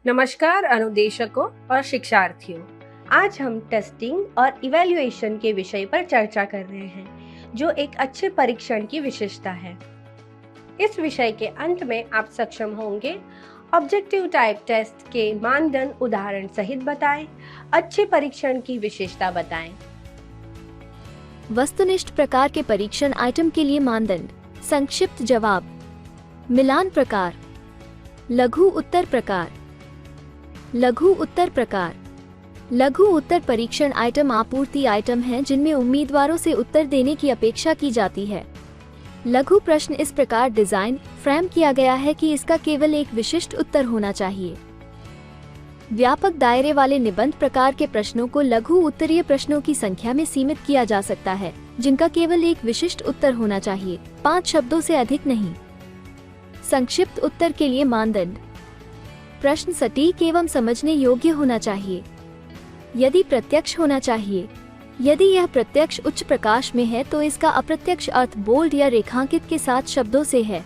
नमस्कार अनुदेशकों और शिक्षार्थियों। आज हम टेस्टिंग और इवैल्यूएशन के विषय पर चर्चा कर रहे हैं, जो एक अच्छे परीक्षण की विशेषता है। इस विषय के अंत में आप सक्षम होंगे ऑब्जेक्टिव टाइप टेस्ट के मानदंड उदाहरण सहित बताएं, अच्छे परीक्षण की विशेषता बताएं। वस्तुनिष्ठ प्रकार के परीक्षण आइटम के लिए मानदंड। संक्षिप्त जवाब, मिलान प्रकार, लघु उत्तर प्रकार। लघु उत्तर प्रकार। लघु उत्तर परीक्षण आइटम आपूर्ति आइटम हैं जिनमें उम्मीदवारों से उत्तर देने की अपेक्षा की जाती है। लघु प्रश्न इस प्रकार डिजाइन फ्रेम किया गया है कि इसका केवल एक विशिष्ट उत्तर होना चाहिए। व्यापक दायरे वाले निबंध प्रकार के प्रश्नों को लघु उत्तरीय प्रश्नों की संख्या में सीमित किया जा सकता है, जिनका केवल एक विशिष्ट उत्तर होना चाहिए, 5 शब्दों से अधिक नहीं। संक्षिप्त उत्तर के लिए मानदंड। प्रश्न सटीक एवं समझने योग्य होना चाहिए। यदि प्रत्यक्ष होना चाहिए। यदि यह प्रत्यक्ष उच्च प्रकाश में है तो इसका अप्रत्यक्ष अर्थ बोल्ड या रेखांकित के साथ शब्दों से है।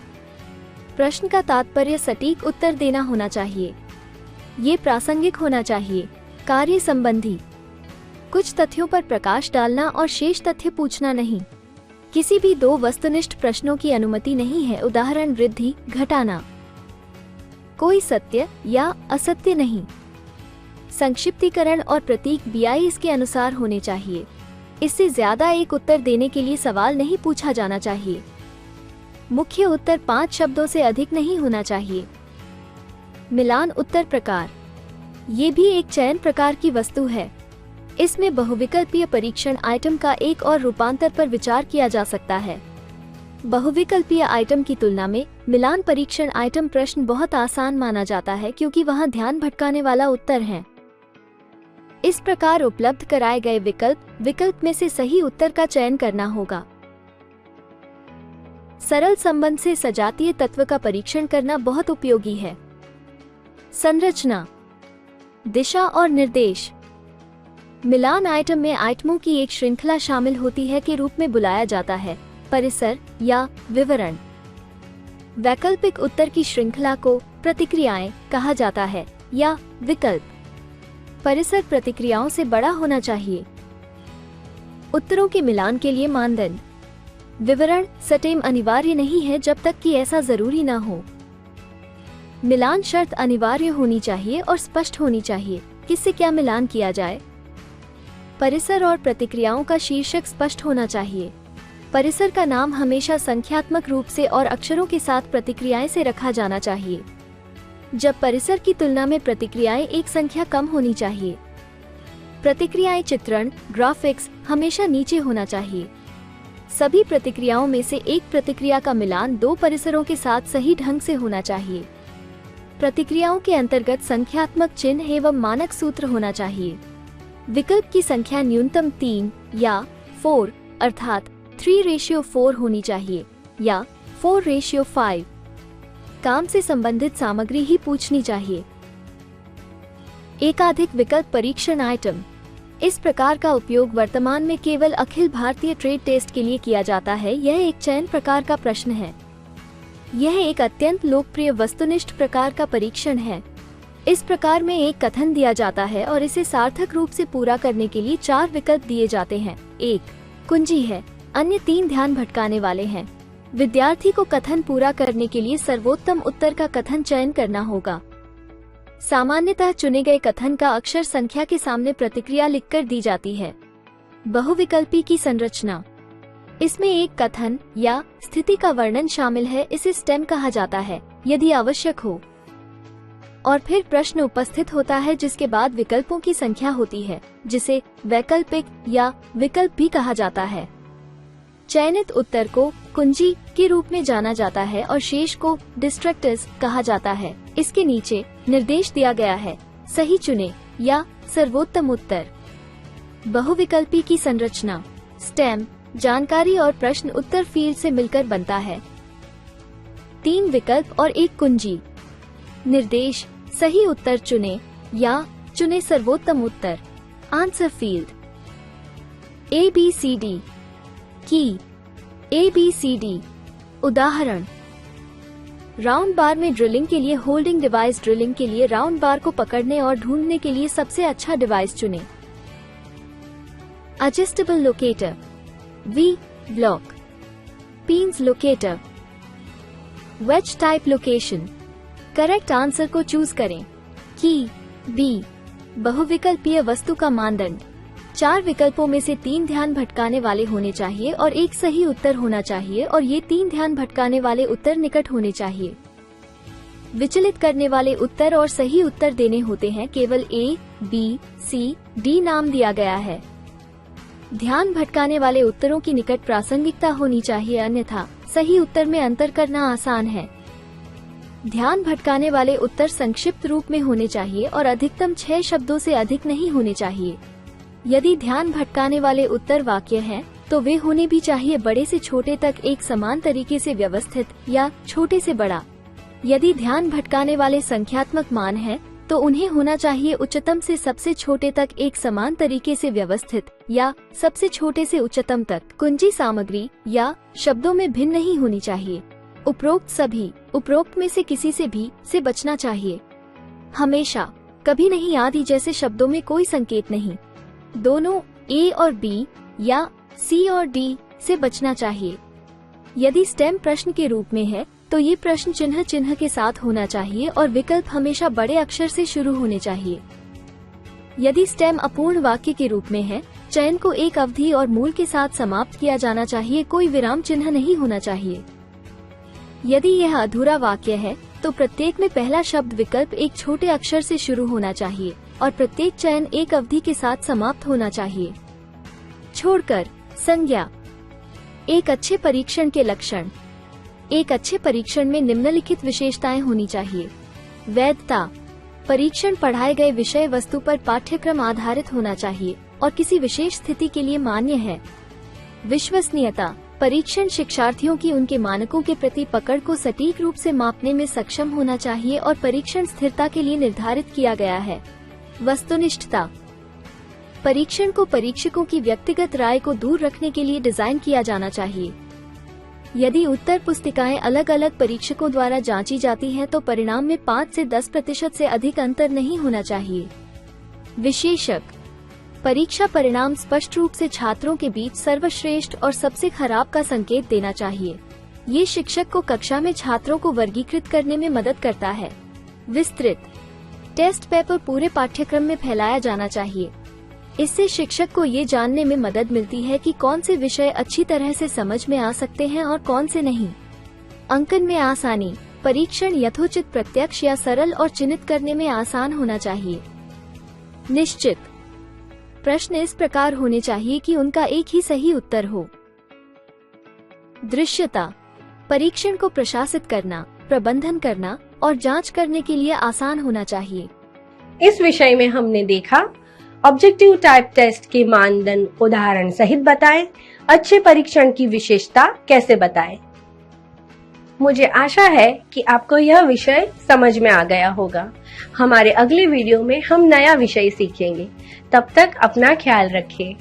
प्रश्न का तात्पर्य सटीक उत्तर देना होना चाहिए। ये प्रासंगिक होना चाहिए। कार्य संबंधी। कुछ तथ्यों पर प्रकाश डालना और शेष तथ्य पूछना नहीं। किसी भी 2 वस्तुनिष्ठ प्रश्नों की अनुमति नहीं है, उदाहरण वृद्धि घटाना। कोई सत्य या असत्य नहीं। संक्षिप्तीकरण और प्रतीक BI इसके अनुसार होने चाहिए। इससे ज्यादा एक उत्तर देने के लिए सवाल नहीं पूछा जाना चाहिए। मुख्य उत्तर 5 शब्दों से अधिक नहीं होना चाहिए। मिलान उत्तर प्रकार। ये भी एक चयन प्रकार की वस्तु है। इसमें बहुविकल्पीय परीक्षण आइटम का एक और रूपांतर पर विचार किया जा सकता है। बहुविकल्पीय आइटम की तुलना में मिलान परीक्षण आइटम प्रश्न बहुत आसान माना जाता है, क्योंकि वहां ध्यान भटकाने वाला उत्तर है। इस प्रकार उपलब्ध कराए गए विकल्प में से सही उत्तर का चयन करना होगा। सरल संबंध से सजातीय तत्व का परीक्षण करना बहुत उपयोगी है। संरचना, दिशा और निर्देश। मिलान आइटम में आइटमों की एक श्रृंखला शामिल होती है के रूप में बुलाया जाता है, परिसर या विवरण। वैकल्पिक उत्तर की श्रृंखला को प्रतिक्रियाएं कहा जाता है या विकल्प। परिसर प्रतिक्रियाओं से बड़ा होना चाहिए। उत्तरों के मिलान के लिए मानदंड। विवरण सटेम अनिवार्य नहीं है जब तक कि ऐसा जरूरी न हो। मिलान शर्त अनिवार्य होनी चाहिए और स्पष्ट होनी चाहिए, किससे क्या मिलान किया जाए। परिसर और प्रतिक्रियाओं का शीर्षक स्पष्ट होना चाहिए। परिसर का नाम हमेशा संख्यात्मक रूप से और अक्षरों के साथ प्रतिक्रियाएं से रखा जाना चाहिए, जब परिसर की तुलना में प्रतिक्रियाएं एक संख्या कम होनी चाहिए। प्रतिक्रियाएं चित्रण ग्राफिक्स हमेशा नीचे होना चाहिए। सभी प्रतिक्रियाओं में से एक प्रतिक्रिया का मिलान 2 परिसरों के साथ सही ढंग से होना चाहिए। प्रतिक्रियाओं के अंतर्गत संख्यात्मक चिन्ह एवं मानक सूत्र होना चाहिए। विकल्प की संख्या न्यूनतम 3 या 4 अर्थात 3:4 होनी चाहिए या 4:5। काम से संबंधित सामग्री ही पूछनी चाहिए। एकाधिक विकल्प परीक्षण आइटम। इस प्रकार का उपयोग वर्तमान में केवल अखिल भारतीय ट्रेड टेस्ट के लिए किया जाता है। यह एक चयन प्रकार का प्रश्न है। यह एक अत्यंत लोकप्रिय वस्तुनिष्ठ प्रकार का परीक्षण है। इस प्रकार में एक कथन दिया जाता है और इसे सार्थक रूप से पूरा करने के लिए 4 विकल्प दिए जाते हैं। 1 कुंजी है, अन्य 3 ध्यान भटकाने वाले हैं। विद्यार्थी को कथन पूरा करने के लिए सर्वोत्तम उत्तर का कथन चयन करना होगा। सामान्यतः चुने गए कथन का अक्षर संख्या के सामने प्रतिक्रिया लिखकर दी जाती है। बहुविकल्पी की संरचना। इसमें एक कथन या स्थिति का वर्णन शामिल है, इसे स्टेम कहा जाता है यदि आवश्यक हो। और फिर प्रश्न उपस्थित होता है जिसके बाद विकल्पों की संख्या होती है, जिसे वैकल्पिक या विकल्प भी कहा जाता है। चयनित उत्तर को कुंजी के रूप में जाना जाता है और शेष को डिस्ट्रैक्टर्स कहा जाता है। इसके नीचे निर्देश दिया गया है, सही चुने या सर्वोत्तम उत्तर। बहुविकल्पी की संरचना। स्टेम जानकारी और प्रश्न उत्तर फील्ड से मिलकर बनता है। 3 विकल्प और 1 कुंजी। निर्देश सही उत्तर चुने या चुने सर्वोत्तम उत्तर। Answer field. ABCD की ABCD उदाहरण राउंड बार में ड्रिलिंग के लिए होल्डिंग डिवाइस। ड्रिलिंग के लिए राउंड बार को पकड़ने और ढूंढने के लिए सबसे अच्छा डिवाइस चुनें। Adjustable locator, V block, pins locator, wedge type location. Correct answer को चूज करें। की, बी, बहुविकल्पीय वस्तु का मानदंड। 4 विकल्पों में से 3 ध्यान भटकाने वाले होने चाहिए और एक सही उत्तर होना चाहिए और ये 3 ध्यान भटकाने वाले उत्तर निकट होने चाहिए। विचलित करने वाले उत्तर और सही उत्तर देने होते हैं। केवल ए, बी, सी, डी नाम दिया गया है। ध्यान भटकाने वाले उत्तरों की निकट प्रासंगिकता होनी चाहिए, अन्यथा सही उत्तर में अंतर करना आसान है। ध्यान भटकाने वाले उत्तर संक्षिप्त रूप में होने चाहिए और अधिकतम 6 शब्दों से अधिक नहीं होने चाहिए। यदि ध्यान भटकाने वाले उत्तर वाक्य हैं, तो वे होने भी चाहिए बड़े से छोटे तक एक समान तरीके से व्यवस्थित या छोटे से बड़ा। यदि ध्यान भटकाने वाले संख्यात्मक मान हैं, तो उन्हें होना चाहिए उच्चतम से सबसे छोटे तक एक समान तरीके से व्यवस्थित या सबसे छोटे से उच्चतम तक। कुंजी सामग्री या शब्दों में भिन्न नहीं होनी चाहिए। उपरोक्त सभी, उपरोक्त में से किसी से भी से बचना चाहिए। हमेशा, कभी नहीं आदि जैसे शब्दों में कोई संकेत नहीं। दोनों ए और बी या सी और डी से बचना चाहिए। यदि स्टेम प्रश्न के रूप में है, तो ये प्रश्न चिन्ह चिन्ह के साथ होना चाहिए और विकल्प हमेशा बड़े अक्षर से शुरू होने चाहिए। यदि स्टेम अपूर्ण वाक्य के रूप में है, चयन को एक अवधि और मूल के साथ समाप्त किया जाना चाहिए, कोई विराम चिन्ह नहीं होना चाहिए। यदि यह अधूरा वाक्य है, तो प्रत्येक में पहला शब्द विकल्प एक छोटे अक्षर से शुरू होना चाहिए और प्रत्येक चयन एक अवधि के साथ समाप्त होना चाहिए। छोड़कर संज्ञा। एक अच्छे परीक्षण के लक्षण। एक अच्छे परीक्षण में निम्नलिखित विशेषताएं होनी चाहिए। वैधता, परीक्षण पढ़ाए गए विषय वस्तु पर पाठ्यक्रम आधारित होना चाहिए और किसी विशेष स्थिति के लिए मान्य है। विश्वसनीयता, परीक्षण शिक्षार्थियों की उनके मानकों के प्रति पकड़ को सटीक रूप से मापने में सक्षम होना चाहिए और परीक्षण स्थिरता के लिए निर्धारित किया गया है। वस्तुनिष्ठता, परीक्षण को परीक्षकों की व्यक्तिगत राय को दूर रखने के लिए डिजाइन किया जाना चाहिए। यदि उत्तर पुस्तिकाएं अलग अलग परीक्षकों द्वारा जांची जाती हैं, तो परिणाम में 5 से 10% से अधिक अंतर नहीं होना चाहिए। विशेषक, परीक्षा परिणाम स्पष्ट रूप से छात्रों के बीच सर्वश्रेष्ठ और सबसे खराब का संकेत देना चाहिए। ये शिक्षक को कक्षा में छात्रों को वर्गीकृत करने में मदद करता है। विस्तृत, टेस्ट पेपर पूरे पाठ्यक्रम में फैलाया जाना चाहिए। इससे शिक्षक को ये जानने में मदद मिलती है कि कौन से विषय अच्छी तरह से समझ में आ सकते हैं और कौन से नहीं। अंकन में आसानी, परीक्षण यथोचित प्रत्यक्ष या सरल और चिन्हित करने में आसान होना चाहिए। निश्चित, प्रश्न इस प्रकार होने चाहिए कि उनका एक ही सही उत्तर हो। दृश्यता, परीक्षण को प्रशासित करना, प्रबंधन करना और जांच करने के लिए आसान होना चाहिए। इस विषय में हमने देखा ऑब्जेक्टिव टाइप टेस्ट के मानदंड उदाहरण सहित बताएं, अच्छे परीक्षण की विशेषता कैसे बताएं। मुझे आशा है कि आपको यह विषय समझ में आ गया होगा। हमारे अगले वीडियो में हम नया विषय सीखेंगे। तब तक अपना ख्याल रखें।